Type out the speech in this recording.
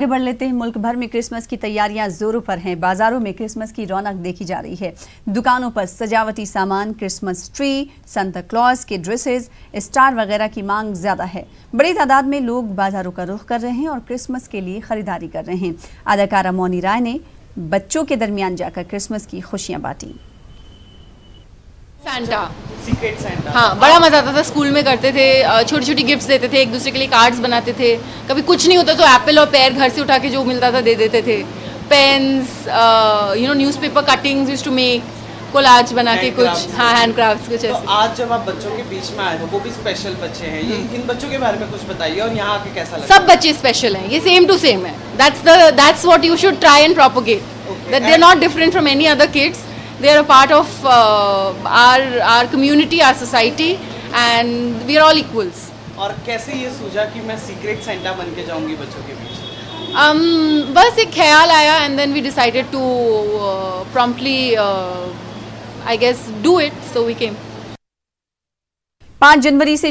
आगे बढ़ लेते हैं। मुल्क भर में क्रिसमस की तैयारियां जोरों पर हैं। बाजारों में क्रिसमस की रौनक देखी जा रही है। दुकानों पर सजावटी सामान, क्रिसमस ट्री, सांता क्लॉज के ड्रेसेस, स्टार वगैरह की मांग ज्यादा है। बड़ी तादाद में लोग बाजारों का रुख कर रहे हैं और क्रिसमस के लिए खरीदारी कर रहे हैं। अदाकारा मौनी राय ने बच्चों के दरमियान जाकर क्रिसमस की खुशियां बांटी। सैंटा, सीक्रेट सैंटा, हाँ, बड़ा मजा आता था। स्कूल में करते थे, छोटी छोटी गिफ्ट्स देते थे, एक दूसरे के लिए कार्ड्स बनाते थे। कभी कुछ नहीं होता तो एप्पल और पेयर घर से उठा के जो मिलता था दे देते थे। Pens, newspaper cuttings used to make, collage बना के कुछ, हाँ, हैंडक्राफ्ट्स कुछ ऐसे। तो आज जब आप बच्चों के बीच में आए हो, वो भी स्पेशल बच्चे हैं, ये इन बच्चों के बारे में कुछ बताइए और यहाँ आके कैसा लगा? सब बच्चे स्पेशल हैं, ये सेम टू सेम है। That's what you should try and propagate, that they are not different from any other kids. They are a part of our community, our society, and we are all equals. और कैसे ये सूझा कि मैं secret Santa बन के जाऊंगी बच्चों के बीच? बस एक ख्याल आया and then we decided to promptly, I guess, do it. So we came. 5 जनवरी से